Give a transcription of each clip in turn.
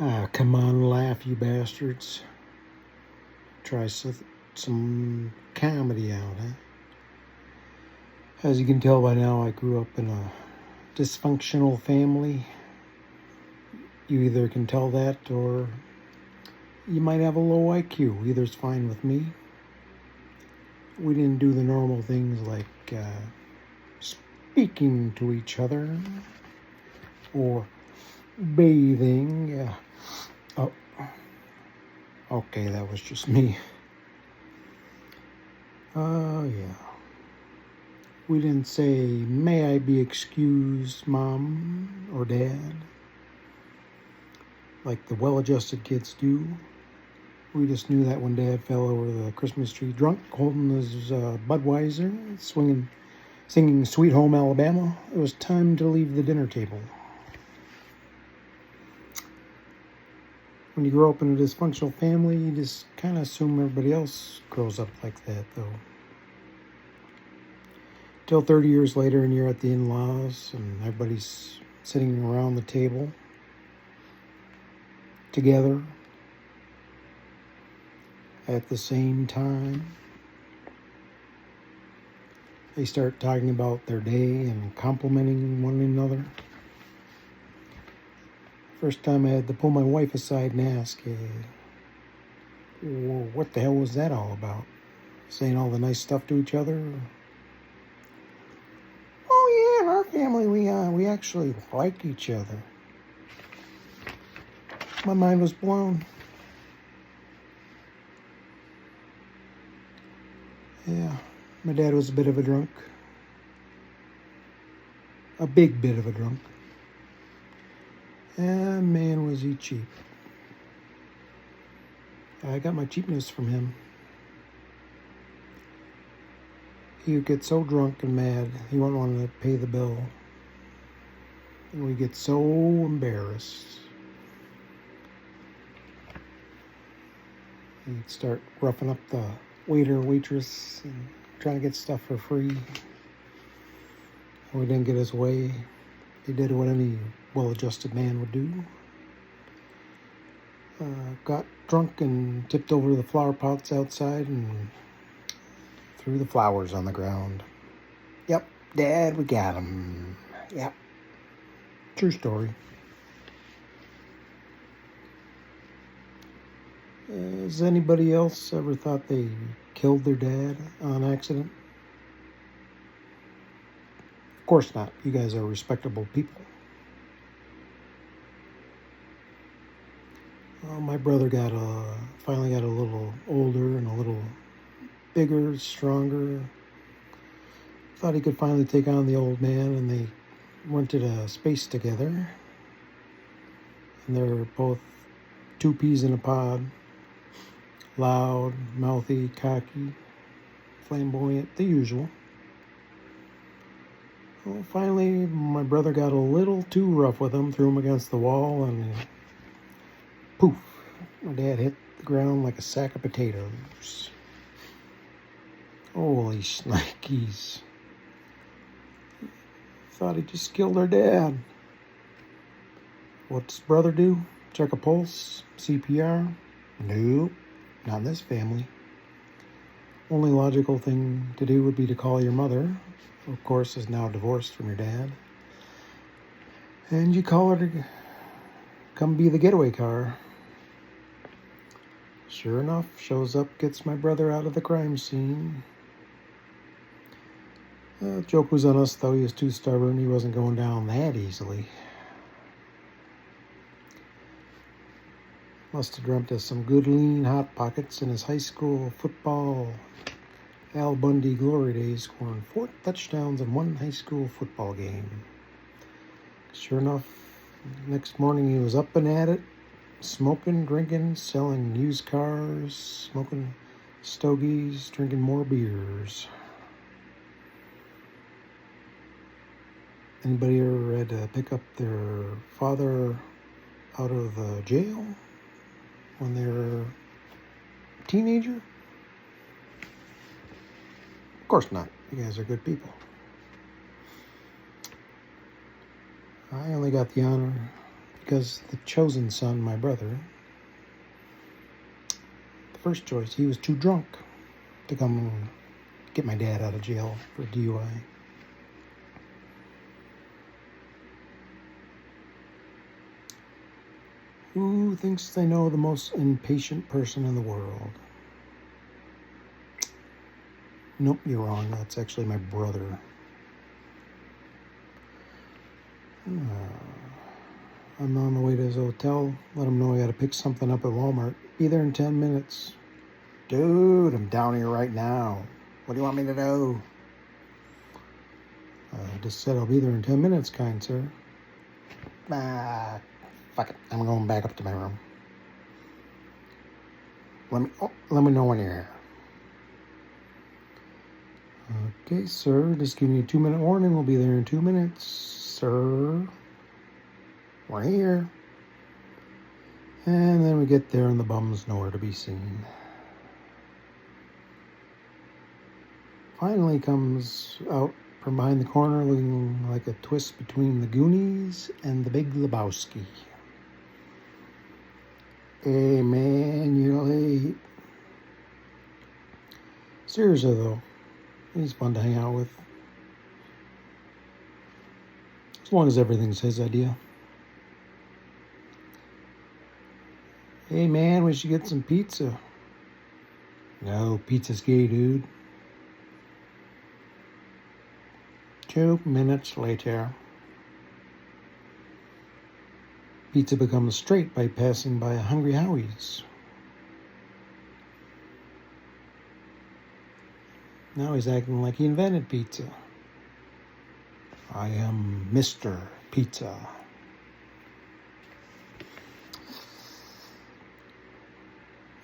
Ah, come on, laugh, you bastards. Try some comedy out, huh? As you can tell by now, I grew up in a dysfunctional family. You either can tell that or you might have a low IQ. Either's fine with me. We didn't do the normal things like speaking to each other or bathing. Oh, okay, that was just me. Yeah. We didn't say, "May I be excused, Mom or Dad," like the well-adjusted kids do. We just knew that when Dad fell over the Christmas tree drunk, holding his Budweiser, singing Sweet Home Alabama, it was time to leave the dinner table. When you grow up in a dysfunctional family, you just kind of assume everybody else grows up like that, though. Till 30 years later, and you're at the in-laws, and everybody's sitting around the table together at the same time. They start talking about their day and complimenting one another. First time I had to pull my wife aside and ask, what the hell was that all about? Saying all the nice stuff to each other? Oh yeah, in our family we actually like each other. My mind was blown. Yeah, my dad was a bit of a drunk. A big bit of a drunk. And man, was he cheap. I got my cheapness from him. He would get so drunk and mad, he wouldn't want to pay the bill. And we'd get so embarrassed. He'd start roughing up the waiter or waitress and trying to get stuff for free. We didn't get his way. He did what any well-adjusted man would do. Got drunk and tipped over the flower pots outside and threw the flowers on the ground. Yep, Dad, we got him. Yep. True story. Has anybody else ever thought they killed their dad on accident? Of course not. You guys are respectable people. Well, my brother finally got a little older and a little bigger, stronger. Thought he could finally take on the old man, and they rented a space together. And they're both two peas in a pod. Loud, mouthy, cocky, flamboyant, the usual. Well, finally, my brother got a little too rough with him, threw him against the wall, and poof, my dad hit the ground like a sack of potatoes. Holy shnikes. Thought he just killed our dad. What's brother do? Check a pulse? CPR? Nope, not in this family. Only logical thing to do would be to call your mother, who of course is now divorced from your dad. And you call her to come be the getaway car. Sure enough, shows up, gets my brother out of the crime scene. Joke was on us, though. He was too stubborn. He wasn't going down that easily. Must have dreamt of some good lean hot pockets in his high school football Al Bundy glory days, scoring 4 touchdowns in one high school football game. Sure enough, next morning he was up and at it, smoking, drinking, selling used cars, smoking stogies, drinking more beers. Anybody ever had to pick up their father out of the jail when they were a teenager? Of course not. You guys are good people. I only got the honor because the chosen son, my brother, the first choice, he was too drunk to come and get my dad out of jail for DUI. Who thinks they know the most impatient person in the world? Nope, you're wrong. That's actually my brother. I'm on the way to his hotel. Let him know I got to pick something up at Walmart. Be there in 10 minutes. Dude, I'm down here right now. What do you want me to do? I just said I'll be there in 10 minutes, kind sir. Fuck it. I'm going back up to my room. Let me know when you're here. Okay, sir. Just giving you a 2-minute warning. We'll be there in 2 minutes, sir. We're here. And then we get there and the bum's nowhere to be seen. Finally comes out from behind the corner looking like a twist between the Goonies and the Big Lebowski. Hey man, you're late. Seriously though, he's fun to hang out with. As long as everything's his idea. Hey man, we should get some pizza. No, pizza's gay, dude. 2 minutes later. Pizza becomes straight by passing by a Hungry Howie's. Now he's acting like he invented pizza. I am Mr. Pizza.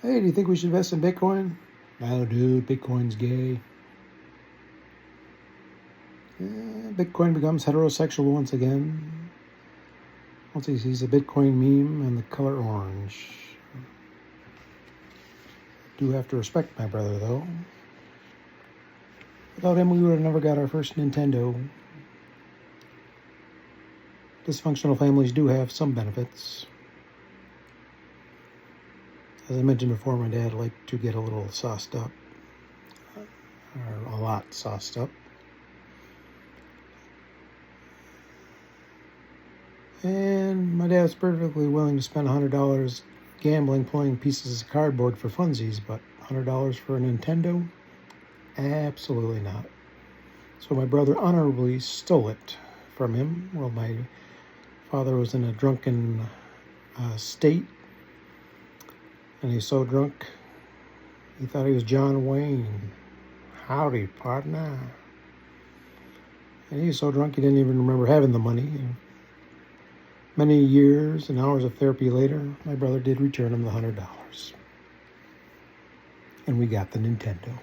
Hey, do you think we should invest in Bitcoin? No, dude, Bitcoin's gay. Bitcoin becomes heterosexual once again. Once he sees a Bitcoin meme and the color orange. Do have to respect my brother, though. Without him, we would have never got our first Nintendo. Dysfunctional families do have some benefits. As I mentioned before, my dad liked to get a little sauced up. Or a lot sauced up. And my dad's perfectly willing to spend $100 gambling playing pieces of cardboard for funsies, but $100 for a Nintendo? Absolutely not. So my brother honorably stole it from him while my father was in a drunken state. And he's so drunk, he thought he was John Wayne. Howdy, partner. And he was so drunk he didn't even remember having the money. And many years and hours of therapy later, my brother did return him the $100. And we got the Nintendo.